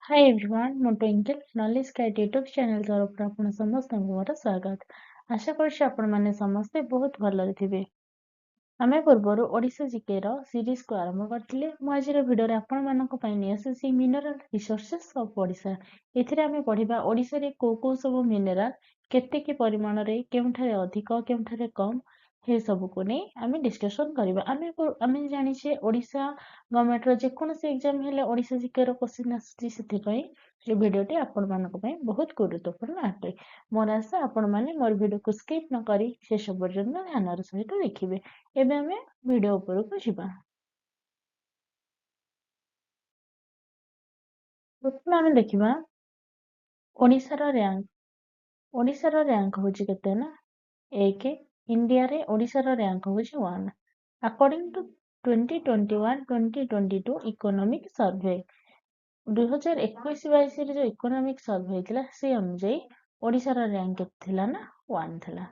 Hi everyone ମୁଁ Twinkle knowledge guide YouTube channel ତରଫରୁ ଆପଣ ସମସ୍ତଙ୍କୁ ମୋର ସ୍ୱାଗତ। ଆଶା କରୁଛି ଆପଣମାନେ ସମସ୍ତେ ବହୁତ ଭଲରେ ଥିବେ। ଆମେ ପୂର୍ବରୁ ଓଡ଼ିଶା ଜିକେର ସିରିଜକୁ ଆରମ୍ଭ କରିଥିଲେ। ମୁଁ ଆଜିର ଭିଡ଼ିଓରେ ଆପଣମାନଙ୍କ ପାଇଁ ନେଇ ଆସିଛି ମିନେରାଲ ରିସୋର୍ସେସ୍ ଅଫ୍ ଓଡ଼ିଶା। ଏଥିରେ ଆମେ ପଢ଼ିବା ଓଡ଼ିଶାରେ କୋଉ କୋଉ ସବୁ ମିନେରାଲ କେତିକି ପରିମାଣରେ କେଉଁଠାରେ ଅଧିକ କେଉଁଠାରେ କମ୍ ସେ ସବୁକୁ ନେଇ ଆମେ ଡିସ୍କସନ୍ କରିବା। ଆମେ ଜାଣିଛେ ଓଡ଼ିଶା ଗଭର୍ଣ୍ଣମେଣ୍ଟର ଯେକୌଣସି ଏକ୍ଜାମ ହେଲେ ଓଡ଼ିଶା ଜିକେର କ୍ୱେଶ୍ଚିନ୍ ଆସୁଛି, ସେଥିପାଇଁ ଏ ଭିଡ଼ିଓଟି ଆପଣମାନଙ୍କ ପାଇଁ ବହୁତ ଗୁରୁତ୍ୱପୂର୍ଣ୍ଣ ଅଟେ। ମୋର ଆଶା ଆପଣମାନେ ମୋର ଭିଡ଼ିଓକୁ ସ୍କିପ୍ ନ କରି ଶେଷ ପର୍ଯ୍ୟନ୍ତ ଧ୍ୟାନର ସହିତ ଦେଖିବେ। ଏବେ ଆମେ ଭିଡ଼ିଓ ଉପରକୁ ଯିବା। ପ୍ରଥମେ ଆମେ ଦେଖିବା ଓଡ଼ିଶାର ର୍ୟାଙ୍କ। ଓଡ଼ିଶାର ର୍ୟାଙ୍କ ହେଉଛି କେତେ ନା 1। ଇଣ୍ଡିଆରେ ଓଡ଼ିଶାର ର୍ୟାଙ୍କ ହେଉଛି 1 ଆକର୍ଡିଂ ଟୁ 2021-2022 ଇକୋନୋମିକ୍ ସର୍ଭେ। 2021-22ରେ ଯୋଉ ଇକୋନୋମିକ୍ ସର୍ଭେ ହେଇଥିଲା ସେ ଅନୁଯାୟୀ ଓଡ଼ିଶାର ର୍ୟାଙ୍କ କେତେ ଥିଲା ନା 1 ଥିଲା।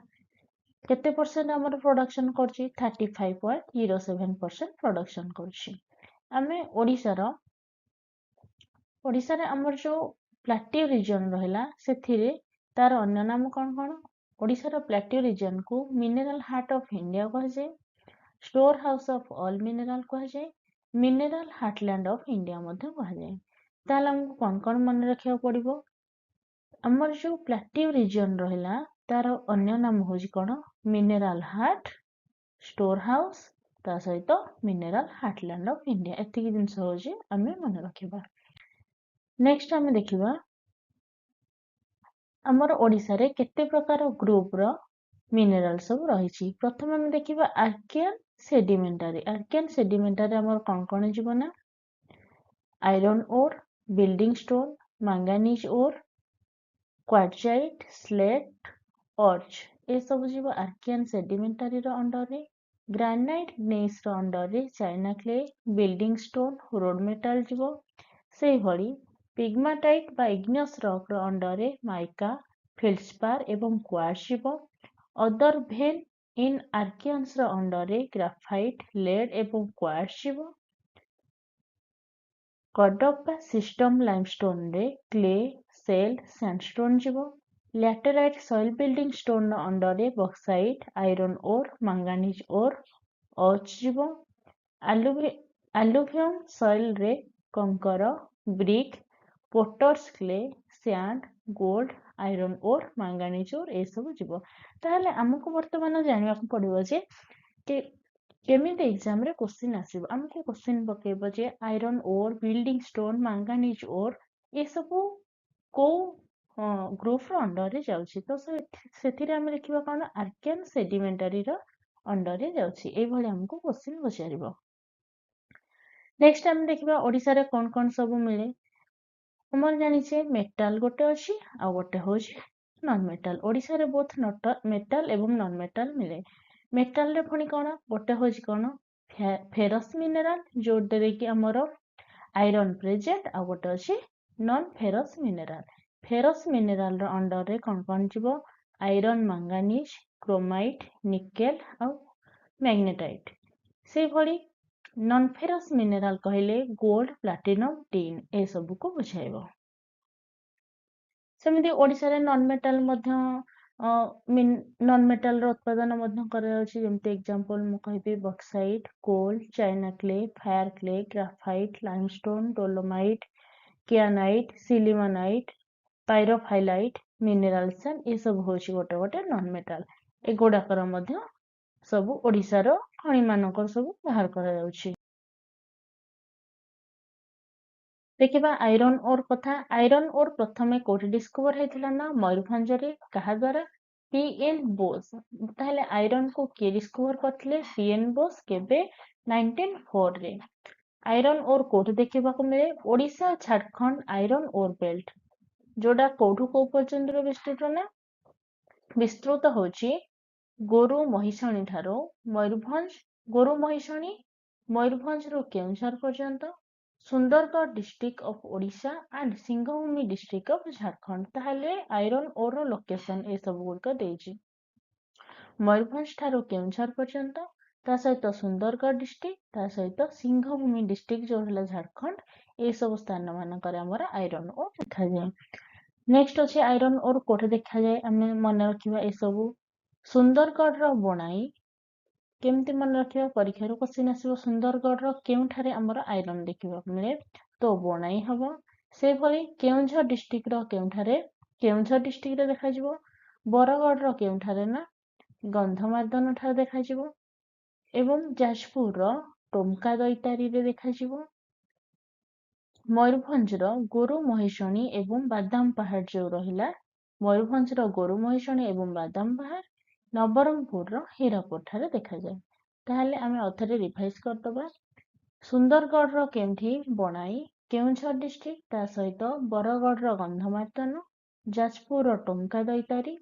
କେତେ ପରସେଣ୍ଟ ଆମର ପ୍ରଡକ୍ସନ କରୁଛି? 35.07% ପ୍ରଡକ୍ସନ କରୁଛି। ଆମେ ଓଡ଼ିଶାରେ ଆମର ଯୋଉ ପ୍ଲାଟିଉ ରିଜନ ରହିଲା ସେଥିରେ ତାର ଅନ୍ୟ ନାମ କଣ କଣ? ଓଡ଼ିଶାର ପ୍ଲାଟିଉ ରିଜନକୁ ମିନେରାଲ ହାର୍ଟ ଅଫ ଇଣ୍ଡିଆ କୁହାଯାଏ, storehouse of all mineral କୁହାଯାଏ, ମିନେରାଲ ହାର୍ଟଲ୍ୟାଣ୍ଡ ଅଫ ଇଣ୍ଡିଆ ମଧ୍ୟ କୁହାଯାଏ। ତାହେଲେ ଆମକୁ କଣ କଣ ମନେ ରଖିବାକୁ ପଡିବ? ଆମର ଯୋଉ ପ୍ଲାଟିଉ ରିଜନ ରହିଲା ତାର ଅନ୍ୟ ନାମ ହଉଛି କଣ? ମିନେରାଲ ହାର୍ଟ, ଷ୍ଟୋର ହାଉସ, ତା ସହିତ ମିନେରାଲ ହାର୍ଟଲ୍ୟାଣ୍ଡ ଅଫ ଇଣ୍ଡିଆ। ଏତିକି ଜିନିଷ ହଉଛି ଆମେ ମନେ ରଖିବା। ନେକ୍ସଟ ଆମେ ଦେଖିବା ଆମର ଓଡ଼ିଶାରେ କେତେ ପ୍ରକାର ଗ୍ରୁପର ମିନେରାଲ ସବୁ ରହିଛି। ପ୍ରଥମେ ଆମେ ଦେଖିବା ଆର୍କିଆନ ସେଡିମେଣ୍ଟାରୀ। ଆର୍କିଆନ ସେଡିମେଣ୍ଟାରୀ ଆମର କଣ କଣ ଯିବ ନା iron ore, building stone, manganese ore, quartzite, slate, ଅର୍ଚ ଏସବୁ ଯିବ ଆର୍କିଆନ ସେଡିମେଣ୍ଟାରୀର ଅଣ୍ଡରରେ। ଗ୍ରାନାଇଟ୍ ଗ୍ନେଇସର ଅଣ୍ଡରରେ china clay, building stone, road metal ଯିବ। ସେଇଭଳି ପିଗ୍ମାଟାଇଟ୍ ବା ଇଗ୍ନିୟସ୍ ରକ୍ର ଅଣ୍ଡରରେ ମାଇକା, ଫେଲ୍ଡସ୍ପାର ଏବଂ କ୍ୱାର୍ଟଜ ଯିବ। ଅଦର ଭେନ୍ ଇନ୍ ଆର୍କିଆନ୍ସର ଅଣ୍ଡରରେ ଗ୍ରାଫାଇଟ୍, ଲେଡ୍ ଏବଂ କ୍ୱାର୍ଟଜ ଯିବ। କଡକ ବା ସିଷ୍ଟମ ଲାଇମଷ୍ଟୋନରେ କ୍ଲେ, ସେଲ୍, ସ୍ୟାଣ୍ଡଷ୍ଟୋନ ଯିବ। ଲ୍ୟାଟେରାଇଟ୍ ସଏଲ ବିଲ୍ଡିଂ ଷ୍ଟୋନର ଅଣ୍ଡରରେ bauxite, iron ore, manganese ore, ଅର୍ଚ ଯିବ। ଆଲୁଭିୟମ ସଏଲରେ kankar, brick, potters clay, sand, gold, iron ore, manganese ore ଏସବୁ ଯିବ। ତାହେଲେ ଆମକୁ ବର୍ତ୍ତମାନ ଜାଣିବାକୁ ପଡିବ ଯେ କେମିତି ଏକ୍ଜାମରେ କ୍ୱେଶ୍ଚିନ୍ ଆସିବ। ଆମକୁ କ୍ୱେଶ୍ଚିନ୍ ପକେଇବ ଯେ iron ore, building stone, manganese ore ଏସବୁ କୋଉ ଗ୍ରୁପର ଅଣ୍ଡରରେ ଯାଉଛି। ତ ସେଥିରେ ଆମେ ଦେଖିବା କଣ ଆର୍କିଆନ ସେଡିମେଣ୍ଟାରୀର ଅଣ୍ଡରରେ ଯାଉଛି। ଏଇଭଳି ଆମକୁ କ୍ୱେଶ୍ଚିନ୍ ପଚାରିବ। ନେକ୍ସଟ ଆମେ ଦେଖିବା ଓଡ଼ିଶାରେ କଣ କଣ ସବୁ ମିଳେ। ଆମର ଜାଣିଛେ ମେଟାଲ ଗୋଟେ ଅଛି ଆଉ ଗୋଟେ ହଉଛି ନନ୍ ମେଟାଲ। ଓଡ଼ିଶାରେ ବୋଥ ମେଟାଲ ଏବଂ ନନ୍ ମେଟାଲ ମିଳେ। ମେଟାଲରେ ପୁଣି କଣ ଗୋଟେ ହଉଛି କଣ ଫେରସ୍ ମିନେରାଲ ଯୋଉଟାରେ କି ଆମର ଆଇରନ୍ ପ୍ରେଜେଣ୍ଟ, ଆଉ ଗୋଟେ ଅଛି ନନ୍ ଫେରସ୍ ମିନେରାଲ। ଫେରସ୍ ମିନେରାଲର ଅଣ୍ଡରରେ କଣ କଣ ଯିବ? ଆଇରନ୍, ମାଙ୍ଗାନିଜ, କ୍ରୋମାଇଟ୍, ନିକେଲ ଆଉ ମ୍ୟାଗ୍ନେଟାଇଟ୍। ସେଇଭଳି ନନ୍ ଫେରସ୍ ମିନେରାଲ କହିଲେ ଗୋଲ୍ଡ, ପ୍ଲାଟିନମ, ଟିନ୍ ଏସବୁକୁ ବୁଝାଇବ। ସେମିତି ଓଡ଼ିଶାରେ ନନ୍ ମେଟାଲ ମଧ୍ୟ ନନ୍ ମେଟାଲର ଉତ୍ପାଦନ ମଧ୍ୟ କରାଯାଉଛି। ଯେମିତି ଏକ୍ଜାମ୍ପଲ ମୁଁ କହିବି bauxite, coal, china clay, fire clay, graphite, limestone, dolomite, kyanite, sillimanite, pyrophyllite, mineral sand ଏସବୁ ହଉଛି ଗୋଟେ ଗୋଟେ ନନ୍ ମେଟାଲ। ଏଗୁଡାକର ମଧ୍ୟ ସବୁ ଓଡ଼ିଶାର ଖଣିମାନଙ୍କର ସବୁ ବାହାର କରାଯାଉଛି। ଦେଖିବା ଆଇରନ୍ ଓର୍ କଥା। ଆଇରନ୍ ଓର୍ ପ୍ରଥମେ କୋଉଠି ଡିସ୍କଭର ହେଇଥିଲା ନା ମୟୂରଭଞ୍ଜରେ। କାହା ଦ୍ୱାରା? P.N. ବୋଷ। ତାହେଲେ ଆଇରନକୁ କିଏ ଡିସ୍କଭର କରିଥିଲେ? P.N. ବୋଷ। କେବେ? 1904ରେ। ଆଇରନ୍ ଓର୍ କୋଉଠି ଦେଖିବାକୁ ମିଳେ? Odisha Jharkhand iron ore belt, ଯୋଉଟା କୋଉଠୁ କୋଉ ପର୍ଯ୍ୟନ୍ତର ବିସ୍ତୃତ ନା ବିସ୍ତୃତ ହଉଛି ଗୋରୁ ମହିଷାଣୀ ଠାରୁ ଗୋରୁ ମହିଷାଣୀ ମୟୂରଭଞ୍ଜରୁ କେଉଁଝର ପର୍ଯ୍ୟନ୍ତ, Sundargarh district of Odisha and Singhbhum district of Jharkhand. ତାହେଲେ ଆଇରନ୍ ଓର୍ ର ଲୋକେସନ ଏସବୁ ଗୁଡ଼ିକ ଦେଇଛି। ମୟୂରଭଞ୍ଜ ଠାରୁ କେଉଁଝର ପର୍ଯ୍ୟନ୍ତ, ତା ସହିତ ସୁନ୍ଦରଗଡ଼ ଡିଷ୍ଟ୍ରିକ୍ଟ, ତା ସହିତ ସିଂହଭୂମି ଡିଷ୍ଟ୍ରିକ୍ଟ ଯୋଉ ହେଲା ଝାଡଖଣ୍ଡ, ଏଇ ସବୁ ସ୍ଥାନ ମାନଙ୍କରେ ଆମର ଆଇରନ୍ ଓର୍ ଦେଖାଯାଏ। ନେକ୍ସଟ ଅଛି ଆଇରନ୍ ଓର୍ କୋଉଠି ଦେଖାଯାଏ, ଆମେ ମନେ ରଖିବା ଏସବୁ। ସୁନ୍ଦରଗଡ଼ର ବଣାଇ, କେମିତି ମନେ ରଖିବା, ପରୀକ୍ଷାରୁ କ୍ୱେଶ୍ଚିନ୍ ଆସିବ। ସୁନ୍ଦରଗଡ଼ର କେଉଁଠାରେ ଆମର ଆଇରନ୍ ଦେଖିବାକୁ ମିଳେ, ତ ବଣାଇ ହବ। ସେଭଳି କେଉଁଝର ଡିଷ୍ଟ୍ରିକ୍ଟର କେଉଁଠାରେ, କେଉଁଝର ଡିଷ୍ଟ୍ରିକ୍ଟରେ ଦେଖାଯିବ। ବରଗଡ଼ର କେଉଁଠାରେ ନା ଗନ୍ଧମାର୍ଦ୍ଦନ ଠାରେ ଦେଖାଯିବ। ଏବଂ ଯାଜପୁରର ଟୋମ୍କା ଦଇତାରୀରେ ଦେଖାଯିବ। ମୟୂରଭଞ୍ଜର ଗୋରୁ ମହିଷଣୀ ଏବଂ ବାଦାମ ପାହାଡ଼ ଯୋଉ ରହିଲା, ମୟୂରଭଞ୍ଜର ଗୋରୁ ମହିଷଣୀ ଏବଂ ବାଦାମ ପାହାଡ଼, ନବରଙ୍ଗପୁରର ହୀରାକୁଦ ଠାରେ ଦେଖାଯାଏ। ତାହେଲେ ଆମେ ଆଉଥରେ ରିଭାଇଜ କରିଦବା। ସୁନ୍ଦରଗଡ଼ର କେଉଁଠି, ବଣାଇ, କେଉଁଝର ଡିଷ୍ଟ୍ରିକ୍ଟ, ତା ସହିତ ବରଗଡ଼ର ଗନ୍ଧମାର୍ଦ୍ଦନ, ଯାଜପୁରର ଟୋମ୍କା ଦଇତାରୀ,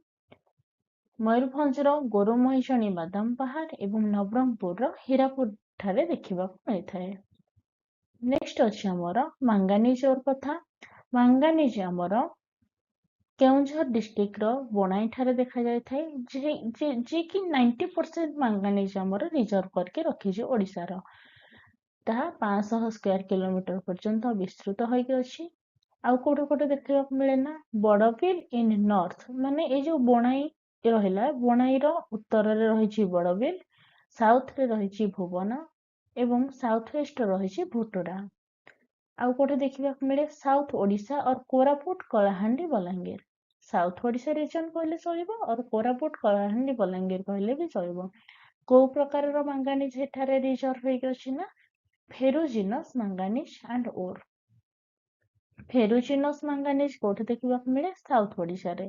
ମୟୂରଭଞ୍ଜର ଗୋରୁ ମହିଷଣୀ ବାଦାମ ପାହାଡ଼ ଏବଂ ନବରଙ୍ଗପୁରର ହୀରାକୁଦ ଠାରେ ଦେଖିବାକୁ ମିଳିଥାଏ। ନେକ୍ସଟ ଅଛି ଆମର ମାଙ୍ଗାନିଜ ଓର୍ କଥା। ମାଙ୍ଗାନିଜ ଆମର କେଉଁଝର ଡିଷ୍ଟ୍ରିକ୍ଟର ବଣାଇ ଠାରେ ଦେଖାଯାଇଥାଏ, ଯିଏକି 90% ମାଙ୍ଗାନିଜ ଆମର ରିଜର୍ଭ କରିକି ରଖିଛି ଓଡ଼ିଶାର। ତାହା 500 ସ୍କୋୟାର କିଲୋମିଟର ପର୍ଯ୍ୟନ୍ତ ବିସ୍ତୃତ ହୋଇକି ଅଛି। ଆଉ କୋଉଠି କୋଉଠି ଦେଖିବାକୁ ମିଳେ ନା, ବଡ଼ବିଲ ଇନ୍ ନର୍ଥ, ମାନେ ଏଇ ଯୋଉ ବଣାଇ ରହିଲା, ବଣାଇର ଉତ୍ତରରେ ରହିଛି ବଡ଼ବିଲ, ସାଉଥରେ ରହିଛି ଭୁବନ ଏବଂ ସାଉଥ ୱେଷ୍ଟରେ ରହିଛି ଭୁଟୁଡ଼ା। ଆଉ କୋଉଠି ଦେଖିବାକୁ ମିଳେ, ସାଉଥ ଓଡ଼ିଶା और କୋରାପୁଟ, କଳାହାଣ୍ଡି, ବଲାଙ୍ଗୀର। ସାଉଥ ଓଡ଼ିଶା ରିଜନ କହିଲେ ଚଳିବ और କୋରାପୁଟ, କଳାହାଣ୍ଡି, ବଲାଙ୍ଗୀର କହିଲେ ବି ଚଳିବ। କୋଉ ପ୍ରକାରର ମାଙ୍ଗାନିଜ ଏଠାରେ ରିଜର୍ଭ ହେଇକି ଅଛି ନା, ଫେରୁଜିନସ୍ ମାଙ୍ଗାନିଜ ଆଣ୍ଡ ଓର୍। ଫେରୁଜିନସ୍ ମାଙ୍ଗାନିଜ କୋଉଠି ଦେଖିବାକୁ ମିଳେ, ସାଉଥ ଓଡ଼ିଶାରେ,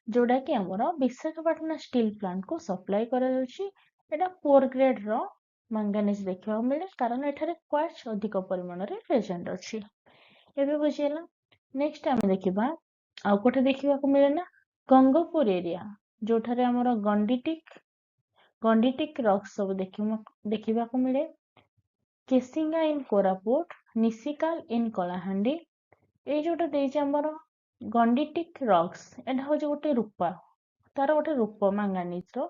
ଯୋଉଟା କି ଆମର ବିଶାଖାପାଟଣା ଷ୍ଟିଲ ପ୍ଲାଣ୍ଟକୁ ସପ୍ଲାଇ କରାଯାଉଛି। ଏଟା 4 ଗ୍ରେଡର ମାଙ୍ଗାନିଜ ଦେଖିବାକୁ ମିଳେ, କାରଣ ଏଠାରେ କ୍ୱାର୍ଟଜ ଅଧିକ ପରିମାଣରେ ପ୍ରେଜେଣ୍ଟ ଅଛି। ଏବେ ବୁଝିଗଲା। ନେକ୍ସଟ ଆମେ ଦେଖିବା ଆଉ କୋଉଠି ଦେଖିବାକୁ ମିଳେ ନା, ଗଙ୍ଗପୁର ଏରିଆ, ଯୋଉଠାରେ ଆମର ଗଣ୍ଡିଟିକ ରକ୍ ସବୁ ଦେଖିବାକୁ ମିଳେ। Kesinga in Koraput, Nishikal in Kalahandi. ଏଇ ଯୋଉଟା ଦେଇଛି ଆମର ଗଣ୍ଡିଟିକ ରକ୍ସ, ଏଟା ହଉଛି ଗୋଟେ ରୂପା, ତାର ଗୋଟେ ରୂପ ମାଙ୍ଗାନିଜର।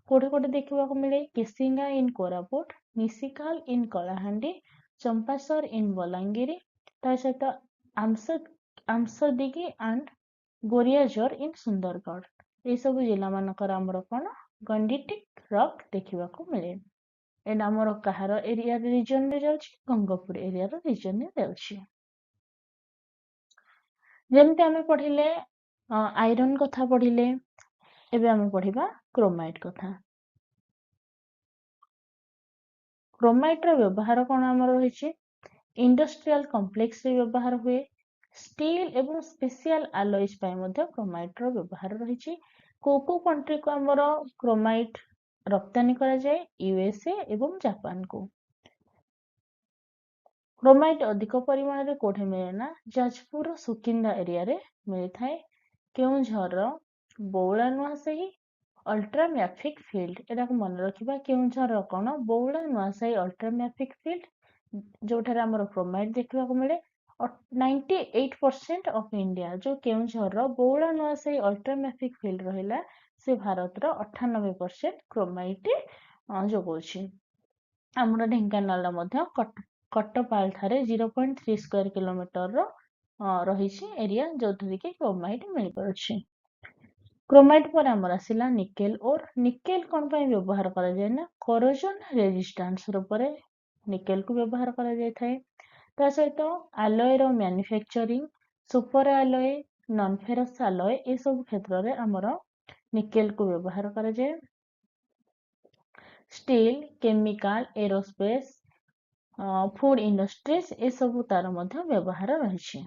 କୋଉଠି କୋଉଠି ଦେଖିବାକୁ ମିଳେ, Kesinga in Koraput, Nishikal in Kalahandi, Champasar in Balangir, ତା ସହିତ ଆମସଦିଗି ଆଣ୍ଡ ଗୋରିଆଜୋର ଇନ୍ ସୁନ୍ଦରଗଡ଼। ଏଇସବୁ ଜିଲ୍ଲା ମାନଙ୍କର ଆମର କଣ, ଗଣ୍ଡିଟିକ ରକ୍ ଦେଖିବାକୁ ମିଳେ। ଏଇଟା ଆମର କାହାର ଏରିଆରେ ରିଜନରେ ଯାଉଛି, ଗଙ୍ଗପୁର ଏରିଆର ରିଜନରେ ଯାଉଛି। ଯେମିତି ଆମେ ପଢିଲେ ଆଇରନ୍ କଥା ପଢିଲେ, ଏବେ ଆମେ ପଢିବା କ୍ରୋମାଇଟ୍ କଥା। କ୍ରୋମାଇଟ୍ର ବ୍ୟବହାର କଣ ଆମର ରହିଛି, ଇଣ୍ଡଷ୍ଟ୍ରିଆଲ କମ୍ପ୍ଲେକ୍ସରେ ବ୍ୟବହାର ହୁଏ। ଷ୍ଟିଲ୍ ଏବଂ ସ୍ପେସିଆଲ ଆଲଏଜ୍ ପାଇଁ ମଧ୍ୟ କ୍ରୋମାଇଟ୍ର ବ୍ୟବହାର ରହିଛି। କୋଉ କୋଉ କଣ୍ଟ୍ରିକୁ ଆମର କ୍ରୋମାଇଟ୍ ରପ୍ତାନି କରାଯାଏ, ୟୁଏସଏ ଏବଂ ଜାପାନକୁ। କ୍ରୋମାଇଟ୍ ଅଧିକ ପରିମାଣରେ କୋଉଠି ମିଳେ ନା, ଯାଜପୁର ସୁକିନ୍ଦା ଏରିଆରେ ମିଳିଥାଏ। କେଉଁଝରର ବଉଳା ନୂଆସାହି ଅଲ୍ଟ୍ରାମ୍ୟାଫିକ ଫିଲ୍ଡ, ଏଟାକୁ ମନେ ରଖିବା। କେଉଁଝରର କଣ, ବଉଳା ନୂଆସାହି ଅଲ୍ଟ୍ରାମ୍ୟାଫିକ ଫିଲ୍ଡ, ଯୋଉଠାରେ ଆମର କ୍ରୋମାଇଟ୍ ଦେଖିବାକୁ ମିଳେ। 98% ଅଫ୍ ଇଣ୍ଡିଆ, ଯୋଉ କେଉଁଝରର ବଉଳା ନୂଆସାହି ଅଲ୍ଟ୍ରାମ୍ୟାଫିକ ଫିଲ୍ଡ ରହିଲା, ସେ ଭାରତର 98% କ୍ରୋମାଇଟ୍ ଯୋଗାଉଛି। ଆମର ଢେଙ୍କାନାଳର ମଧ୍ୟ କଟପାଲ ଠାରେ 0.3 ସ୍କୋୟାର କିଲୋମିଟରର ରହିଛି ଏରିଆ, ଯୋଉଥିରେ କି କ୍ରୋମାଇଟ୍ ମିଳିପାରୁଛି। କ୍ରୋମାଇଟ୍ ପରେ ଆମର ଆସିଲା ନିକେଲ ଓର୍। ନିକେଲ କଣ ପାଇଁ ବ୍ୟବହାର କରାଯାଏ ନା, କରୋଜନ ରେଜିଷ୍ଟାନ୍ସ ରୂପରେ ନିକେଲକୁ ବ୍ୟବହାର କରାଯାଇଥାଏ। ତା ସହିତ ଆଲୟର ମ୍ୟାନୁଫ୍ୟାକ୍ଚରିଂ, ସୁପର ଆଲୟ, ନନଫେରସ୍ ଆଲୟ, ଏସବୁ କ୍ଷେତ୍ରରେ ଆମର ନିକେଲକୁ ବ୍ୟବହାର କରାଯାଏ। Steel, chemical, aerospace, food industries, ଏସବୁ ତାର ମଧ୍ୟ ବ୍ୟବହାର ରହିଛି।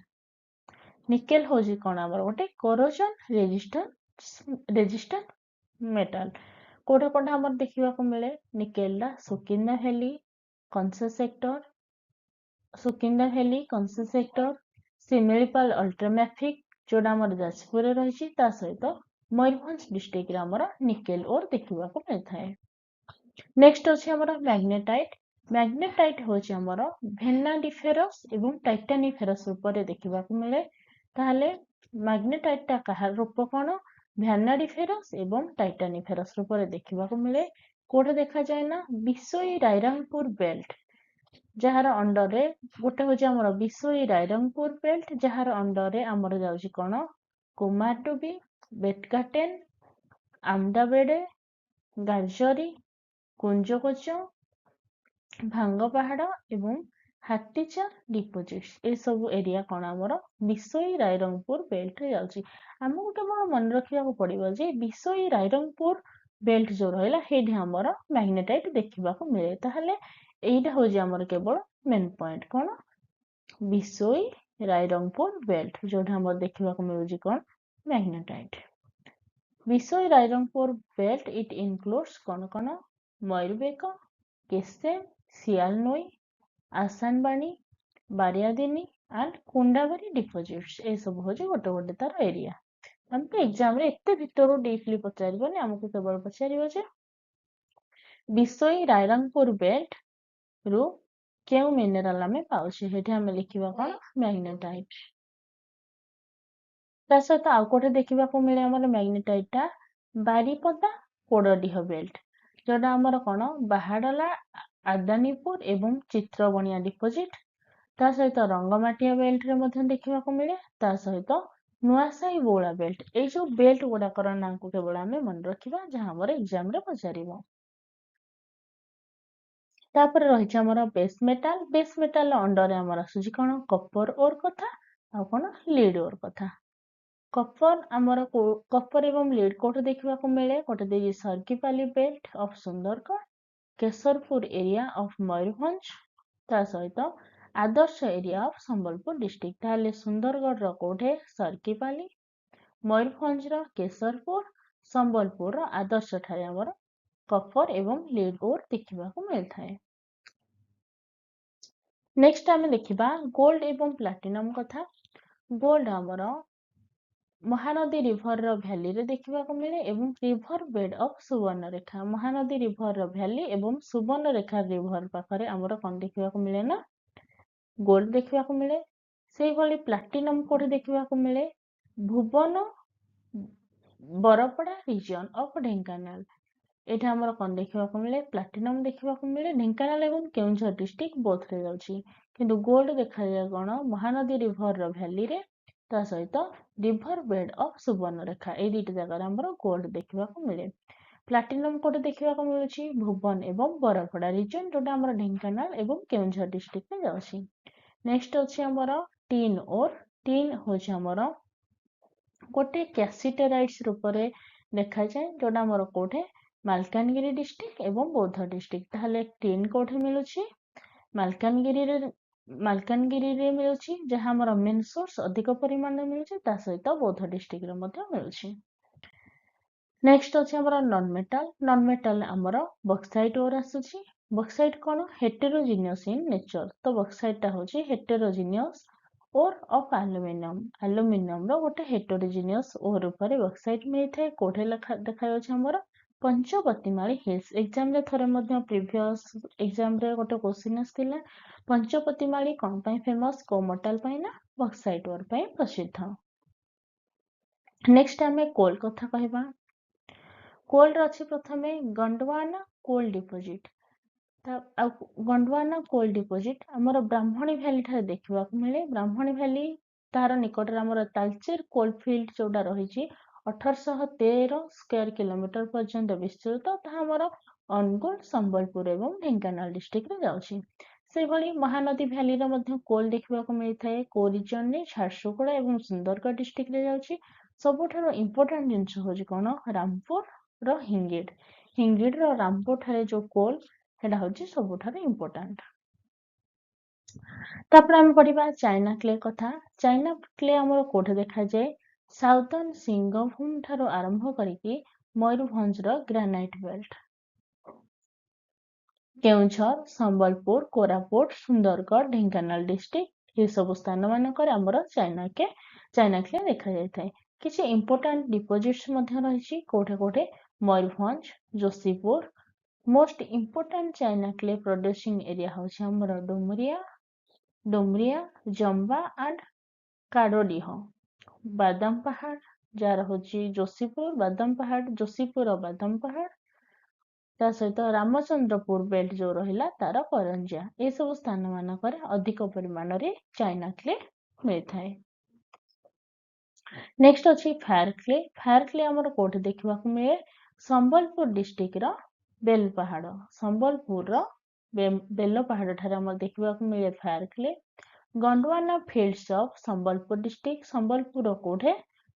ନିକେଲ ହଉଛି କଣ, ଆମର ଗୋଟେ କରୋଜନ ରେଜିଷ୍ଟାଣ୍ଟ ମେଟାଲ। କୋଉଟା କୋଉଟା ଆମର ଦେଖିବାକୁ ମିଳେ, ନିକେଲଟା ସୁକିନ୍ଦା ଭ୍ୟାଲି, କଂସା ସେକ୍ଟର, ଶିମିଳିପାଲ ଅଲ୍ଟ୍ରାମ୍ୟାଫିକ, ଯୋଉଟା ଆମର ଯାଜପୁରରେ ରହିଛି, ତା ସହିତ ମୟୂରଭଞ୍ଜ ଡିଷ୍ଟ୍ରିକ୍ଟରେ ଆମର ନିକେଲ ଓର୍ ଦେଖିବାକୁ ମିଳିଥାଏ। ନେକ୍ସଟ ଅଛି ଆମର ମ୍ୟାଗ୍ନେଟାଇଟ୍। ମ୍ୟାଗ୍ନେଟାଇଟ୍ ହଉଛି ଆମର ଭେନାଡିଫେରସ୍ ଏବଂ ଟାଇଟାନିଫେରସ୍ ରୂପରେ ଦେଖିବାକୁ ମିଳେ। ତାହେଲେ ମ୍ୟାଗ୍ନେଟାଇଟ୍ଟା କାହାର ରୂପ କଣ, ଭ୍ୟାନାଡିଫେରସ୍ ଏବଂ ଟାଇଟାନିଫେରସ୍ ରୂପରେ ଦେଖିବାକୁ ମିଳେ। କୋଉଠି ଦେଖାଯାଏ ନା ବିଶୋଇ ରାଇରଙ୍ଗପୁର ବେଲ୍ଟ, ଯାହାର ଅଣ୍ଡରରେ ଗୋଟେ ହଉଛି ଆମର ବିଶୋଇ ରାଇରଙ୍ଗପୁର ବେଲ୍ଟ, ଯାହାର ଅଣ୍ଡରରେ ଆମର ଯାଉଛି କଣ କୁମାରଟୁବି, ବେଟକାଟେନ, ଆମଡାବେଡେ, ଗାଜରି, କୁଞ୍ଜକୋଚ, ଭାଙ୍ଗ ପାହାଡ ଏବଂ ହାତୀଚା ଡିପୋଜିଟ୍ସ, ଏସବୁ ଏରିଆ କଣ ଆମର ବିଶୋଇ ରାଇରଙ୍ଗପୁର ବେଲ୍ଟରେ ଯାଉଛି। ଆମକୁ କେବଳ ମନେ ରଖିବାକୁ ପଡିବ ଯେ ବିଶୋଇ ରାଇରଙ୍ଗପୁର ବେଲ୍ଟ ଯୋଉ ରହିଲା ସେଇଠି ଆମର ମ୍ୟାଗ୍ନେଟାଇଟ ଦେଖିବାକୁ ମିଳେ। ତାହେଲେ ଏଇଟା ହଉଛି ଆମର କେବଳ ମେନ୍ ପଏଣ୍ଟ, କଣ ବିଶୋଇ ରାଇରଙ୍ଗପୁର ବେଲ୍ଟ, ଯୋଉଠି ଆମର ଦେଖିବାକୁ ମିଳୁଛି କଣ ମ୍ୟାଗ୍ନେଟାଇଟ। ବିଶୋଇ ରାଇରଙ୍ଗପୁର ବେଲ୍ଟ ଇଟ୍ ଇନକ୍ଲୁଡ୍ସ କଣ କଣ ମୟୂରବେକ, କେସେମ, ଶିଆଲନୋଇ, ଆସାନବାଣୀ, ବାରିଆଦିନି ଆଣ୍ଡ କୁଣ୍ଡାବରୀ ଡିପୋଜିଟ୍ସ, ଏସବୁ ହଉଛି ଗୋଟେ ଗୋଟେ ତାର ଏରିଆ। ଆମକୁ ଏକ୍ସାମରେ ଏତେ ଭିତରୁ ଡିପଲି ପଚାରିବନି, ଆମକୁ କେବଳ ପଚାରିବ ଯେ ବିଶୋଇ ରାଇରଙ୍ଗପୁର ବେଲ୍ଟ ରୁ କେଉଁ ମିନେରାଲ ଆମେ ପାଉଛେ, ସେଠି ଆମେ ଲେଖିବା କଣ ମ୍ୟାଗ୍ନେଟାଇଟ। ତା ସହିତ ଆଉ କୋଉଠି ଦେଖିବାକୁ ମିଳେ ଆମର ମ୍ୟାଗ୍ନେଟାଇଟ ଟା ବାରିପଦା ପୋଡଡିହ ବେଲ୍ଟ, ଯୋଉଟା ଆମର କଣ ବାହାଡଲା, ଆଦାନୀପୁର ଏବଂ ଚିତ୍ରବଣିଆ ଡିପୋଜିଟ। ତା ସହିତ ରଙ୍ଗମାଟିଆ ବେଲ୍ଟରେ ମଧ୍ୟ ଦେଖିବାକୁ ମିଳେ। ତା ସହିତ ନୂଆସାହି ବଉଳା ବେଲ୍ଟ, ଏଇ ଯୋଉ ବେଲ୍ଟ ଗୁଡାକର ନାଁକୁ କେବଳ ଆମେ ମନେ ରଖିବା, ଯାହା ଆମର ଏକ୍ସାମରେ ପଚାରିବ। ତାପରେ ରହିଛି ଆମର ବେସ୍ ମେଟାଲ। ବେସ୍ ମେଟାଲ ଅଣ୍ଡରରେ ଆମର ଆସୁଛି କଣ କପର ଓର କଥା ଆଉ କଣ ଲିଡ ଓର କଥା। କପର ଆମର କପର ଏବଂ ଲିଡ କୋଉଠି ଦେଖିବାକୁ ମିଳେ, ଗୋଟେ ଦେଇଛି Sargipali belt of Sundargarh, Kesharpur area of Mayurbhanj, ତା ସହିତ ଆଦର୍ଶ ଏରିଆ ଅଫ ସମ୍ବଲପୁର ଡିଷ୍ଟ୍ରିକ୍ଟ। ତାହେଲେ ସୁନ୍ଦରଗଡ଼ର କୋଉଠି ସର୍ଗିପାଲି, ମୟୂରଭଞ୍ଜର କେଶରପୁର, ସମ୍ବଲପୁରର ଆଦର୍ଶ ଠାରେ ଆମର କପର ଏବଂ ଲିଡ ଓର ଦେଖିବାକୁ ମିଳିଥାଏ। ନେକ୍ସଟ ଆମେ ଦେଖିବା ଗୋଲ୍ଡ ଏବଂ ପ୍ଲାଟିନମ କଥା। ଗୋଲ୍ଡ ଆମର ମହାନଦୀ ରିଭରର ଭ୍ୟାଲିରେ ଦେଖିବାକୁ ମିଳେ ଏବଂ river bed of Subarnarekha, Mahanadi ରିଭରର ଭ୍ୟାଲି ଏବଂ ସୁବର୍ଣ୍ଣରେଖା ରିଭର ପାଖରେ ଆମର କଣ ଦେଖିବାକୁ ମିଳେ ନା ଗୋଲ୍ଡ ଦେଖିବାକୁ ମିଳେ। ସେଇଭଳି ପ୍ଲାଟିନମ କୋଉଠି ଦେଖିବାକୁ ମିଳେ ଭୁବନ ବରପଡା ରିଜନ ଅଫ ଢେଙ୍କାନାଳ, ଏଠି ଆମର କଣ ଦେଖିବାକୁ ମିଳେ ପ୍ଲାଟିନମ ଦେଖିବାକୁ ମିଳେ। ଢେଙ୍କାନାଳ ଏବଂ କେଉଁଝର ଡିଷ୍ଟ୍ରିକ୍ଟ ବୋଥରେ ଯାଉଛି, କିନ୍ତୁ ଗୋଲ୍ଡ ଦେଖାଯାଏ କଣ ମହାନଦୀ ରିଭରର ଭ୍ୟାଲିରେ, ତା ସହିତ ରିଭର ବେଡ ଅଫ ସୁବର୍ଣ୍ଣରେଖା, ଏଇ ଦୁଇଟି ଜାଗାରେ ଆମର ଗୋଲ୍ଡ ଦେଖିବାକୁ ମିଳେ। ପ୍ଲାଟିନମ କୋଉଠି ଦେଖିବାକୁ ମିଳୁଛି ଭୁବନ ଏବଂ ବରପଡା ରିଜନ, ଯୋଉଟା ଆମର ଢେଙ୍କାନାଳ ଏବଂ କେଉଁଝର ଡିଷ୍ଟ୍ରିକ୍ଟରେ ଯାଉଛି। ନେକ୍ସଟ ଅଛି ଆମର ଟିନ୍ ଓର। ଟିନ୍ ହଉଛି ଆମର ଗୋଟେ କ୍ୟାସିଟେରାଇଟ୍ସ ରୂପରେ ଦେଖାଯାଏ, ଯୋଉଟା ଆମର କୋଉଠି ମାଲକାନଗିରି ଡିଷ୍ଟ୍ରିକ୍ଟ ଏବଂ ବୌଦ୍ଧ ଡିଷ୍ଟ୍ରିକ୍ଟ। ତାହେଲେ ଟିନ୍ କୋଉଠି ମିଳୁଛି ମାଲକାନଗିରିରେ ମିଳୁଛି, ଯାହା ଆମର ମେନ୍ ସୋର୍ସ ଅଧିକ ପରିମାଣରେ ମିଳୁଛି, ତା ସହିତ ବୌଦ୍ଧ ଡିଷ୍ଟ୍ରିକ୍ଟରେ ମଧ୍ୟ ମିଳୁଛି। ନେକ୍ସଟ ଅଛି ଆମର ନନ୍ ମେଟାଲ। ନନ୍ ମେଟାଲ ଆମର ବକ୍ସାଇଟ ଓର ଆସୁଛି। ବକ୍ସାଇଟ କଣ ହେଟେରୋଜିନିୟସ ଇନ୍ ନେଚର, ତ ବକ୍ସାଇଟଟା ହଉଛି ହେଟେରୋଜିନିୟସ ଓର ଅଫ ଆଲୁମିନିୟମ, ଆଲୁମିନିୟମର ଗୋଟେ ହେଟେରୋଜିନିୟସ ଓର ଉପରେ ବକ୍ସାଇଟ ମିଳିଥାଏ। କୋଉଠି ଦେଖାଯାଉଛି ଆମର ପଞ୍ଚପତିମାଳି ହିଲ୍ସ। ଏକ୍ସାମରେ ଥରେ ମଧ୍ୟ ପ୍ରିଭିୟସ ଏକ୍ସାମରେ ଗୋଟେ କ୍ୱେଶ୍ଚିନ୍ ଆସିଥିଲା, ପଞ୍ଚପତିମାଳି କଣ ପାଇଁ ଫେମସ, କୋଉ ମେଟାଲ ପାଇଁ ନା ବକ୍ସାଇଟ ଓର ପାଇଁ ପ୍ରସିଦ୍ଧ। ନେକ୍ସଟ ଆମେ କୋଲ କଥା କହିବା। କୋଲର ଅଛି ପ୍ରଥମେ ଗଣ୍ଡୱାନା କୋଲ ଡିପୋଜିଟ। ଆଉ ଗଣ୍ଡୱାନା କୋଲ ଡିପୋଜିଟ ଆମର ବ୍ରାହ୍ମଣୀ ଭ୍ୟାଲି ଠାରେ ଦେଖିବାକୁ ମିଳେ। ବ୍ରାହ୍ମଣୀ ଭ୍ୟାଲି ତାର ନିକଟରେ ଆମର ତାଲଚେର କୋଲଫିଲ୍ଡ ଯୋଉଟା ରହିଛି 1813 ସ୍କୋୟାର କିଲୋମିଟର ପର୍ଯ୍ୟନ୍ତ ବିସ୍ତୃତ, ତାହା ଆମର ଅନୁଗୁଳ, ସମ୍ବଲପୁର ଏବଂ ଢେଙ୍କାନାଳ ଡିଷ୍ଟ୍ରିକ୍ଟରେ ଯାଉଛି। ସେହିଭଳି ମହାନଦୀ ଭ୍ୟାଲିର ମଧ୍ୟ କୋଲ ଦେଖିବାକୁ ମିଳିଥାଏ। କୋଉ ରିଜନରେ ଝାରସୁଗୁଡା ଏବଂ ସୁନ୍ଦରଗଡ଼ ଡିଷ୍ଟ୍ରିକ୍ଟରେ ଯାଉଛି। ସବୁଠାରୁ ଇମ୍ପୋର୍ଟାଣ୍ଟ ଜିନିଷ ହଉଛି କଣ ରାମପୁରର ହିଙ୍ଗିଡ। ହିଙ୍ଗିଡର ରାମପୁର ଠାରେ ଯୋଉ କୋଲ ସେଟା ହଉଛି ସବୁଠାରୁ ଇମ୍ପୋର୍ଟାଣ୍ଟ। ତାପରେ ଆମେ ପଢିବା ଚାଇନା କ୍ଲେ କଥା। ଚାଇନା କ୍ଲେ ଆମର କୋଉଠି ଦେଖାଯାଏ ସାଉଦର୍ନ ସିଙ୍ଗଭୂମ ଠାରୁ ଆରମ୍ଭ କରିକି ମୟୂରଭଞ୍ଜର granite belt, Keonjhar, Sambalpur, Koraput, Sundargarh, Dhenkanal district ଏସବୁ ସ୍ଥାନ ମାନଙ୍କରେ ଆମର ଚାଇନା କ୍ଲେ ଦେଖାଯାଇଥାଏ। କିଛି ଇମ୍ପୋର୍ଟାଣ୍ଟ ଡିପୋଜିଟ୍ସ ମଧ୍ୟ ରହିଛି କୋଉଠି କୋଉଠି Mayurbhanj, Jashipur. Most important china clay producing area ହଉଛି ଆମର ଡୁମରିଆ, ଜମ୍ବା ଆଣ୍ଡ କାଡୋଡିହ। ବାଦାମ ପାହାଡ ଯାହାର ହଉଛି ଯୋଶୀପୁର, ବାଦାମ ପାହାଡ ଯୋଶୀପୁର ବାଦାମ ପାହାଡ, ତା ସହିତ ରାମଚନ୍ଦ୍ରପୁର ବେଲ୍ଟ ଯୋଉ ରହିଲା ତାର କରଞ୍ଜିଆ, ଏସବୁ ସ୍ଥାନ ମାନଙ୍କରେ ଅଧିକ ପରିମାଣରେ ଚାଇନା କ୍ଲେ ମିଳିଥାଏ। ନେକ୍ସଟ ଅଛି ଫାୟାର କ୍ଲେ। ଫାୟାର କ୍ଲେ ଆମର କୋଉଠି ଦେଖିବାକୁ ମିଳେ? ସମ୍ବଲପୁର ଡିଷ୍ଟ୍ରିକ୍ଟର ବେଲ ପାହାଡ଼, ସମ୍ବଲପୁରର ବେଲ ପାହାଡ଼ ଠାରେ ଆମର ଦେଖିବାକୁ ମିଳେ fire clay. Gondwana fields of Sambalpur district, Sambalpur କୋଉଠେ?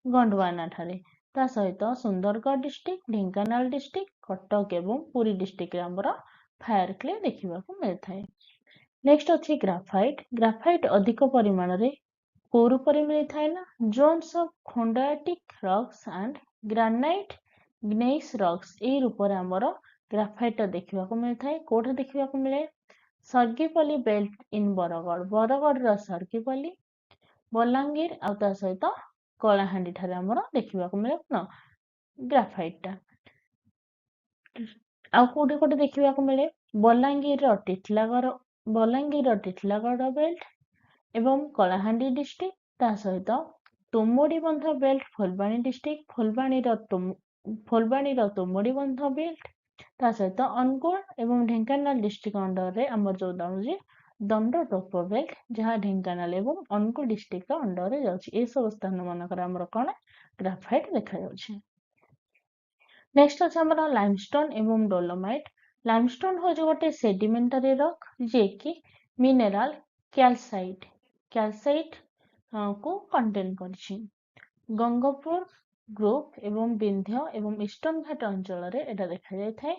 ଗଣ୍ଡୱାନା ଠାରେ। ତା ସହିତ ସୁନ୍ଦରଗଡ଼ ଡିଷ୍ଟ୍ରିକ୍ଟ, ଢେଙ୍କାନାଳ ଡିଷ୍ଟ୍ରିକ୍ଟ, କଟକ ଏବଂ ପୁରୀ ଡିଷ୍ଟ୍ରିକ୍ଟରେ ଆମର ଫାୟାର କ୍ଲେ ଦେଖିବାକୁ ମିଳିଥାଏ। ନେକ୍ସଟ ଅଛି ଗ୍ରାଫାଇଟ। ଗ୍ରାଫାଇଟ ଅଧିକ ପରିମାଣରେ କୋଉ ରୂପରେ ମିଳିଥାଏ ନା zones of khondalitic rocks and granite gneiss rocks, ଏଇ ରୂପରେ ଆମର ଗ୍ରାଫାଇଟ ଦେଖିବାକୁ ମିଳିଥାଏ। କୋଉଠି ଦେଖିବାକୁ ମିଳେ? ସର୍ଗିପଲ୍ଲୀ ବେଲ୍ଟ ଇନ୍ ବରଗଡ଼, ବରଗଡ଼ର ସର୍ଗିପଲ୍ଲୀ, ବଲାଙ୍ଗୀର ଆଉ ତା ସହିତ କଳାହାଣ୍ଡି ଠାରେ ଆମର ଦେଖିବାକୁ ମିଳେ କଣ? ଗ୍ରାଫାଇଟଟା। ଆଉ କୋଉଠି କୋଉଠି ଦେଖିବାକୁ ମିଳେ? ବଲାଙ୍ଗୀରର ଟିଟିଲାଗଡ଼ ବେଲ୍ଟ ଏବଂ କଳାହାଣ୍ଡି ଡିଷ୍ଟ୍ରିକ୍ଟ, ତା ସହିତ ତୁମୁଡ଼ିବନ୍ଧ ବେଲ୍ଟ ଫୁଲବାଣୀ ଡିଷ୍ଟ୍ରିକ୍ଟ, ଫୁଲବାଣୀର ତୁମୁଡ଼ିବନ୍ଧ ବେଲ୍ଟ, ତା ସହିତ ଅନୁଗୁଳ ଏବଂ ଢେଙ୍କାନାଳ ଡିଷ୍ଟ୍ରିକ୍ଟ ଅଣ୍ଡରରେ ଆମର ଯୋଉ ରହୁଛି ଦଣ୍ଡଟୋପ ବେଲ୍ଟ, ଯାହା ଢେଙ୍କାନାଳ ଏବଂ ଅନୁଗୁଳ ଡିଷ୍ଟ୍ରିକ୍ଟର ଅଣ୍ଡରରେ ଯାଉଛି। ଏସବୁ ସ୍ଥାନ ମାନଙ୍କରେ ଆମର କଣ? ଗ୍ରାଫାଇଟ ଦେଖାଯାଉଛି। ନେକ୍ସଟ ଅଛି ଆମର ଲାଇମଷ୍ଟୋନ ଏବଂ ଡୋଲୋମାଇଟ। ଲାଇମଷ୍ଟୋନ ହଉଛି ଗୋଟେ ସେଡିମେଣ୍ଟାରୀ ରକ୍ ଯିଏକି ମିନେରାଲ କ୍ୟାଲସାଇଟ କୁ କଣ୍ଟେନ୍ କରିଛି। ଗଙ୍ଗପୁର ଗ୍ରୁପ ଏବଂ ବିନ୍ଧ୍ୟ ଏବଂ ଇଷ୍ଟର୍ଣ୍ଣ ଘାଟ ଅଞ୍ଚଳରେ ଏଟା ଦେଖାଯାଇଥାଏ।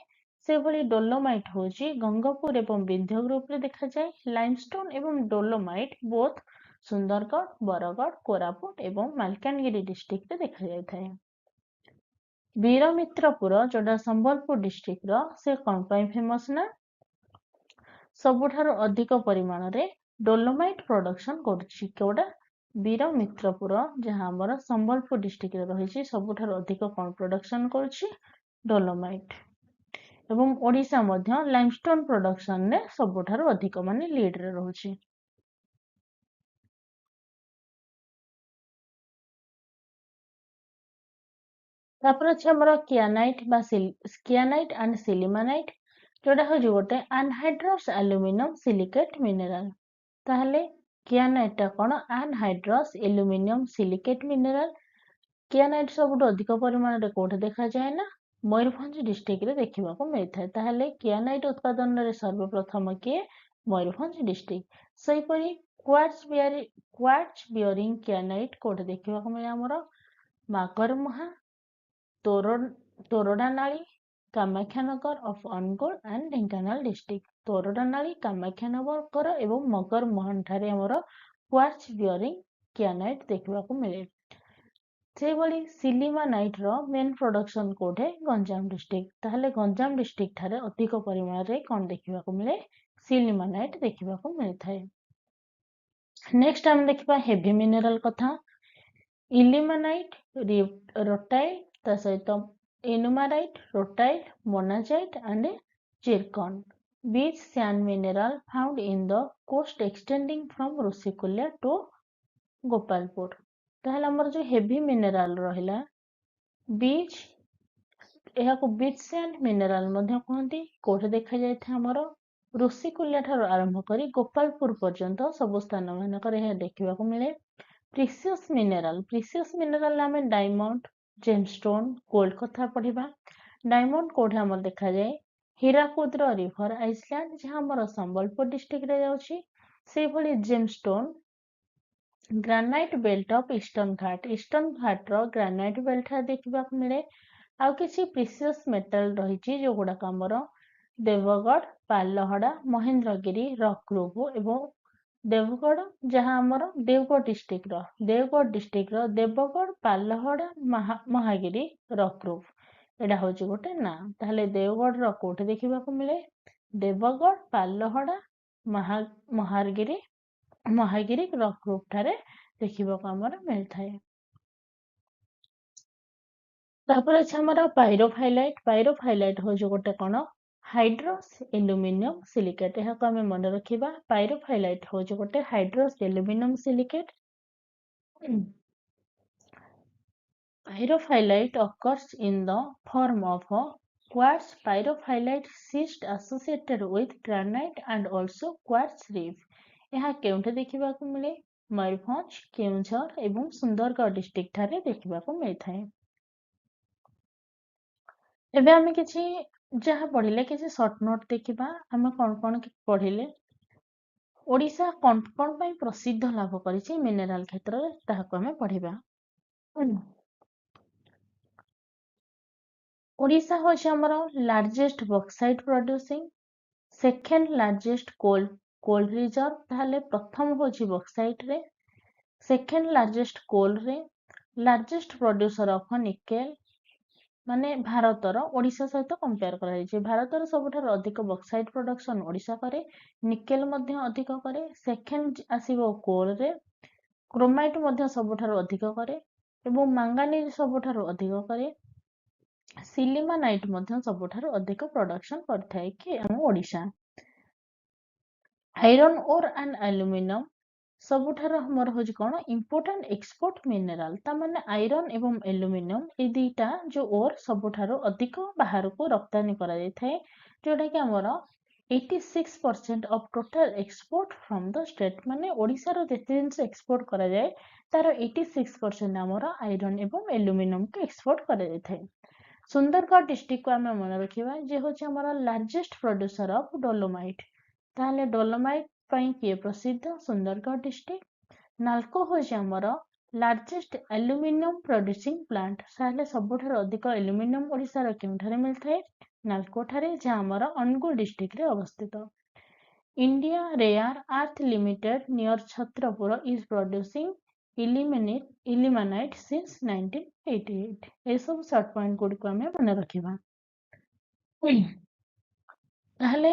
ସେଭଳି ଡୋଲୋମାଇଟ ହଉଛି ଗଙ୍ଗପୁର ଏବଂ ବିନ୍ଧ୍ୟ ଗ୍ରୁପରେ ଦେଖାଯାଏ। ଲାଇମଷ୍ଟୋନ ଏବଂ ଡୋଲୋମାଇଟ ବୋଥ ସୁନ୍ଦରଗଡ଼, ବରଗଡ଼, କୋରାପୁଟ ଏବଂ ମାଲକାନଗିରି ଡିଷ୍ଟ୍ରିକ୍ଟରେ ଦେଖାଯାଇଥାଏ। ବୀରମିତ୍ରପୁର ଯୋଉଟା ସମ୍ବଲପୁର ଡିଷ୍ଟ୍ରିକ୍ଟର, ସେ କଣ ପାଇଁ ଫେମସ ନା ସବୁଠାରୁ ଅଧିକ ପରିମାଣରେ ଡୋଲୋମାଇଟ ପ୍ରଡକ୍ସନ କରୁଛି। କୋଉଟା? ବୀରମିତ୍ରପୁର, ଯାହା ଆମର ସମ୍ବଲପୁର ଡିଷ୍ଟ୍ରିକ୍ଟରେ ରହିଛି, ସବୁଠାରୁ ଅଧିକ କଣ ପ୍ରଡକ୍ସନ କରୁଛି? ଡୋଲୋମାଇଟ। ଏବଂ ଓଡ଼ିଶା ମଧ୍ୟ ଲାଇମଷ୍ଟୋନ ପ୍ରଡକ୍ସନରେ ସବୁଠାରୁ ଅଧିକ ମାନେ ଲିଡରେ ରହୁଛି। ତାପରେ ଅଛି ଆମର କିଆନାଇଟ ଆଣ୍ଡ ସିଲିମାନାଇଟ, ଯୋଉଟା ହଉଛି ଗୋଟେ ଆନହାଇଡ୍ରସ୍ ଆଲୁମିନିୟମ ସିଲିକେଟ ମିନେରାଲ। ତାହେଲେ କିଆନାଇଟଟା କଣ? ଆନହାଇଡ୍ରସ୍ ଆଲୁମିନିୟମ ସିଲିକେଟ ମିନେରାଲ। କିଆନାଇଟ ସବୁଠୁ ଅଧିକ ପରିମାଣରେ କୋଉଠି ଦେଖାଯାଏ ନା ମୟୂରଭଞ୍ଜ ଡିଷ୍ଟ୍ରିକ୍ଟରେ ଦେଖିବାକୁ ମିଳିଥାଏ। ତାହେଲେ କିଆନାଇଟ ଉତ୍ପାଦନରେ ସର୍ବପ୍ରଥମ କିଏ? ମୟୂରଭଞ୍ଜ ଡିଷ୍ଟ୍ରିକ୍ଟ। ସେହିପରି କ୍ୱାର୍ଟଜ ବିୟରିଂ କିଆନାଇଟ କୋଉଠି ଦେଖିବାକୁ ମିଳେ? ଆମର Magarmuha, Toradanali, Kamakhyanagar of Angul and Dhenkanal district. Toradanali, Kamakhyanagar ଏବଂ ମଗରମୋହନ ଠାରେ ଆମର କ୍ୱାର୍ଟଜ ବିୟରିଂ କିଆନାଇଟ ଦେଖିବାକୁ ମିଳେ। ସେହିଭଳି ସିଲିମାନାଇଟର ମେନ୍ ପ୍ରଡକ୍ସନ କୋଉଠି? ଗଞ୍ଜାମ ଡିଷ୍ଟ୍ରିକ୍ଟ। ତାହେଲେ ଗଞ୍ଜାମ ଡିଷ୍ଟ୍ରିକ୍ଟ ଠାରେ ଅଧିକ ପରିମାଣରେ କଣ ଦେଖିବାକୁ ମିଳେ? ସିଲିମାନାଇଟ ଦେଖିବାକୁ ମିଳିଥାଏ। ନେକ୍ସଟ ଆମେ ଦେଖିବା ହେଭି ମିନେରାଲ କଥା। ଇଲିମାନାଇଟ, ରୋଟାଇଲ, ତା ସହିତ ଇନୁମାରାଇଟ, rutile, monazite and zircon. Beach sand mineral found in the coast extending from Rushikulya to Gopalpur. ତାହେଲେ ଆମର ଯୋଉ ହେଭି ମିନେରାଲ ରହିଲା ବିଚ୍, ଏହାକୁ ବିଚ୍ ସ୍ୟାଣ୍ଡ ମିନେରାଲ ମଧ୍ୟ କୁହନ୍ତି। କୋଉଠି ଦେଖାଯାଇଥାଏ? ଆମର ଋଷିକୂଲ୍ୟା ଠାରୁ ଆରମ୍ଭ କରି ଗୋପାଳପୁର ପର୍ଯ୍ୟନ୍ତ ସବୁ ସ୍ଥାନ ମାନଙ୍କରେ ଏହା ଦେଖିବାକୁ ମିଳେ। ପ୍ରିସିୟସ୍ ମିନେରାଲ ଆମେ ଡାଇମଣ୍ଡ, ଜେମଷ୍ଟୋନ, ଗୋଲ୍ଡ କଥା ପଢିବା। ଡାଇମଣ୍ଡ କୋଉଠି ଆମର ଦେଖାଯାଏ? ହୀରାକୁଦର ରିଭର ଆଇସଲ୍ୟାଣ୍ଡ, ଯାହା ଆମର ସମ୍ବଲପୁର ଡିଷ୍ଟ୍ରିକ୍ଟରେ ଯାଉଛି। ସେହିଭଳି gemstone granite belt of eastern ଘାଟର ଗ୍ରାନାଇଟ ବେଲ୍ଟ ଦେଖିବାକୁ ମିଳେ। ଆଉ କିଛି ପ୍ରିସିୟସ୍ ମେଟାଲ ରହିଛି ଯୋଉଗୁଡାକ ଆମର ଦେବଗଡ଼, ପାଲହଡା, ମହେନ୍ଦ୍ରଗିରି ରକ୍ ଗ୍ରୁପ ଏବଂ ଦେବଗଡ଼, ଯାହା ଆମର ଦେବଗଡ଼ ଡିଷ୍ଟ୍ରିକ୍ଟର ଦେବଗଡ଼, ପାଲହଡା, ମହାଗିରି ରକ୍ ଗ୍ରୁପ। ଏଇଟା ହଉଛି ଗୋଟେ ନାଁ। ତାହେଲେ ଦେବଗଡ଼ର କୋଉଠି ଦେଖିବାକୁ ମିଳେ? ଦେବଗଡ଼, ପାଲହଡା, ମହାଗିରି ରକ୍ ଗ୍ରୁପ ଠାରେ ଦେଖିବାକୁ ଆମର ମିଳିଥାଏ। ତାପରେ ଅଛି ଆମର ପାଇରୋଫାଇଲାଇଟ। ପାଇରୋଫାଇଲାଇଟ ହଉଛି ଗୋଟେ କଣ? ହାଇଡ୍ରସ୍ ଆଲୁମିନିୟମ ସିଲିକେଟ। ଏହାକୁ ଆମେ ମନେ ରଖିବା। ପାଇରୋଫାଇଲାଇଟ ହଉଛି ଗୋଟେ ହାଇଡ୍ରସ୍ aluminium ସିଲିକେଟ। Pyrophyllite occurs in the form of a quartz pyrophyllite schist associated with granite and also quartz reef। ଏହା କେଉଁଠି ଦେଖିବାକୁ ମିଳେ? ମୟୂରଭଞ୍ଜ, କେଉଁଝର ଏବଂ ସୁନ୍ଦରଗଡ଼ ଡିଷ୍ଟ୍ରିକ୍ଟ ଠାରେ ଦେଖିବାକୁ ମିଳିଥାଏ। ଏବେ ଆମେ କିଛି ଯାହା ପଢିଲେ କିଛି ସର୍ଟ ନୋଟ ଦେଖିବା। ଆମେ କଣ କଣ ପଢିଲେ? ଓଡ଼ିଶା କଣ ପାଇଁ ପ୍ରସିଦ୍ଧ ଲାଭ କରିଛି ମିନେରାଲ କ୍ଷେତ୍ରରେ ତାହାକୁ ଆମେ ପଢିବା। ଓଡ଼ିଶା ହେଉଛି ଆମର largest bauxite producing, second largest coal reserve, ତାହେଲେ ପ୍ରଥମ ହେଉଛି ବକ୍ସାଇଟ୍ ରେ, ସେକେଣ୍ଡ ଲାର୍ଜେଷ୍ଟ କୋଲ୍ ରେ, ଲାର୍ଜେଷ୍ଟ ପ୍ରଡ୍ୟୁସର ଅଫ ନିକେଲ, ମାନେ ଭାରତର ଓଡ଼ିଶା ସହିତ କମ୍ପେୟାର କରାଯାଇଛି। ଭାରତର ସବୁଠାରୁ ଅଧିକ ବକ୍ସାଇଟ୍ ପ୍ରଡକ୍ସନ ଓଡ଼ିଶା କରେ, ନିକେଲ ମଧ୍ୟ ଅଧିକ କରେ, ସେକେଣ୍ଡ ଆସିବ କୋଲ୍ ରେ, କ୍ରୋମାଇଟ୍ ମଧ୍ୟ ସବୁଠାରୁ ଅଧିକ କରେ ଏବଂ ମାଙ୍ଗାନିଜ ସବୁଠାରୁ ଅଧିକ କରେ, ସିଲିମାନାଇଟ୍ ମଧ୍ୟ ସବୁଠାରୁ ଅଧିକ ପ୍ରଡକ୍ସନ କରିଥାଏ କି ଆମ Odisha. Iron ore and aluminium ସବୁଠାରୁ ଆମର ହେଉଛି କଣ ଇମ୍ପୋର୍ଟାଣ୍ଟ ଏକ୍ସପୋର୍ଟ ମିନେରାଲ। ତା ମାନେ ଆଇରନ୍ ଏବଂ ଆଲୁମିନିୟମ ଏଇ ଦିଟା ଯୋଉ ଓର୍ ସବୁଠାରୁ ଅଧିକ ବାହାରକୁ ରପ୍ତାନି କରାଯାଇଥାଏ, ଯୋଉଟା କି ଆମର 86% of total export from the state. ମାନେ ଓଡ଼ିଶାର ଯେତେ ଜିନିଷ ଏକ୍ସପୋର୍ଟ କରାଯାଏ ତାର 86% ଆମର ଆଇରନ୍ ଏବଂ ଆଲୁମିନିୟମକୁ ଏକ୍ସପୋର୍ଟ କରାଯାଇଥାଏ। ସୁନ୍ଦରଗଡ଼ ଡିଷ୍ଟ୍ରିକ୍ଟକୁ ଆମେ ମନେ ରଖିବା ଯେ ହେଉଛି ଆମର ଲାର୍ଜେଷ୍ଟ ପ୍ରଡ୍ୟୁସର ଅଫ୍ ଡୋଲୋମାଇଟ୍। ତାହେଲେ ଡୋଲୋମାଇଟ୍ ପାଇଁ କିଏ ପ୍ରସିଦ୍ଧ? ସୁନ୍ଦରଗଡ଼ ଡିଷ୍ଟ୍ରିକ୍ଟ। ନାଲକୋ ହେଉଛି ଆମର ଲାର୍ଜେଷ୍ଟ ଆଲୁମିନିୟମ ପ୍ରଡ୍ୟୁସିଂ ପ୍ଲାଣ୍ଟ। ତାହେଲେ ସବୁଠାରୁ ଅଧିକ ଆଲୁମିନିୟମ ଓଡ଼ିଶାର କେଉଁଠାରେ ମିଳିଥାଏ? ନାଲକୋ ଠାରେ, ଯାହା ଆମର ଅନୁଗୁଳ ଡିଷ୍ଟ୍ରିକ୍ଟରେ ଅବସ୍ଥିତ। India rare earth limited near Chhatrapur is producing ilmenite since 1988। ଏସବୁ ସର୍ଟ ପଏଣ୍ଟ ଗୁଡ଼ିକୁ ଆମେ ମନେ ରଖିବା। ତାହେଲେ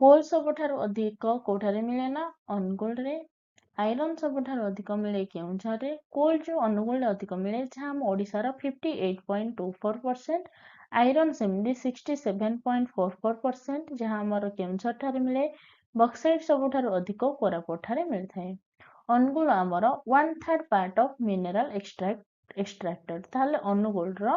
କୋଲ୍ ସବୁଠାରୁ ଅଧିକ କୋଉଠାରେ ମିଳେ ନା ଅନୁଗୁଳରେ, ଆଇରନ୍ ସବୁଠାରୁ ଅଧିକ ମିଳେ କେଉଁଝରରେ, କୋଲ୍ ଯୋଉ ଅନୁଗୁଳରେ ଅଧିକ ମିଳେ ଯାହା ଆମ ଓଡ଼ିଶାର 58.24%, ଆଇରନ୍ ସେମିତି 67.44% ଯାହା ଆମର କେଉଁଝର ଠାରେ ମିଳେ, ବକ୍ସାଇଟ୍ ସବୁଠାରୁ ଅଧିକ କୋରାପୁଟ ଠାରେ ମିଳିଥାଏ। ଅନୁଗୁଳ ଆମର 1/3 ପାର୍ଟ ଅଫ୍ ମିନେରାଲ ଏକ୍ସଟ୍ରାକ୍ଟେଡ୍। ତାହେଲେ ଅନୁଗୁଳର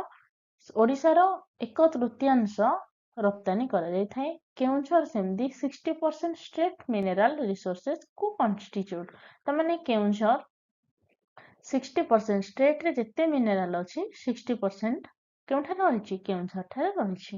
ଓଡ଼ିଶାର 1/3 ରପ୍ତାନି କରାଯାଇଥାଏ। କେଉଁଝର ସେମିତି 60% ଷ୍ଟ୍ରେଟ୍ ମିନେରାଲ ରିସୋର୍ସେସ୍ କୁ କନଷ୍ଟିଚ୍ୟୁଟ୍। ତାମାନେ କେଉଁଝର 60% ଷ୍ଟେଟରେ ଯେତେ ମିନେରାଲ ଅଛି 60% କେଉଁଠାରେ ରହିଛି? କେଉଁଝର ଠାରେ ରହିଛି।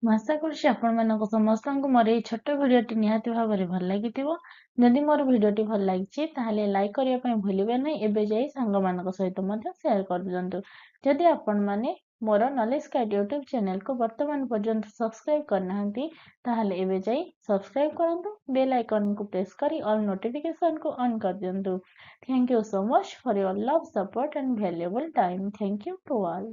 ମୁଁ ଆଶା କରୁଛି ଆପଣମାନଙ୍କ ସମସ୍ତଙ୍କୁ ମୋର ଏଇ ଛୋଟ ଭିଡ଼ିଓଟି ନିହାତି ଭାବରେ ଭଲ ଲାଗିଥିବ। ଯଦି ମୋର ଭିଡ଼ିଓଟି ଭଲ ଲାଗିଛି ତାହେଲେ ଲାଇକ୍ କରିବା ପାଇଁ ଭୁଲିବେ ନାହିଁ। ଏବେ ଯାଇ ସାଙ୍ଗମାନଙ୍କ ସହିତ ମଧ୍ୟ ସେୟାର କରିଦିଅନ୍ତୁ। ଯଦି ଆପଣମାନେ ମୋର ନଲେଜ ଗାଇଡ୍ ୟୁଟ୍ୟୁବ ଚ୍ୟାନେଲକୁ ବର୍ତ୍ତମାନ ପର୍ଯ୍ୟନ୍ତ ସବସ୍କ୍ରାଇବ କରିନାହାନ୍ତି ତାହେଲେ ଏବେ ଯାଇ ସବସ୍କ୍ରାଇବ କରନ୍ତୁ, ବେଲ୍ ଆଇକନକୁ ପ୍ରେସ୍ କରି ଅଲ୍ ନୋଟିଫିକେସନକୁ ଅନ୍ କରିଦିଅନ୍ତୁ। Thank you so much for your love, support and valuable time. Thank you to all.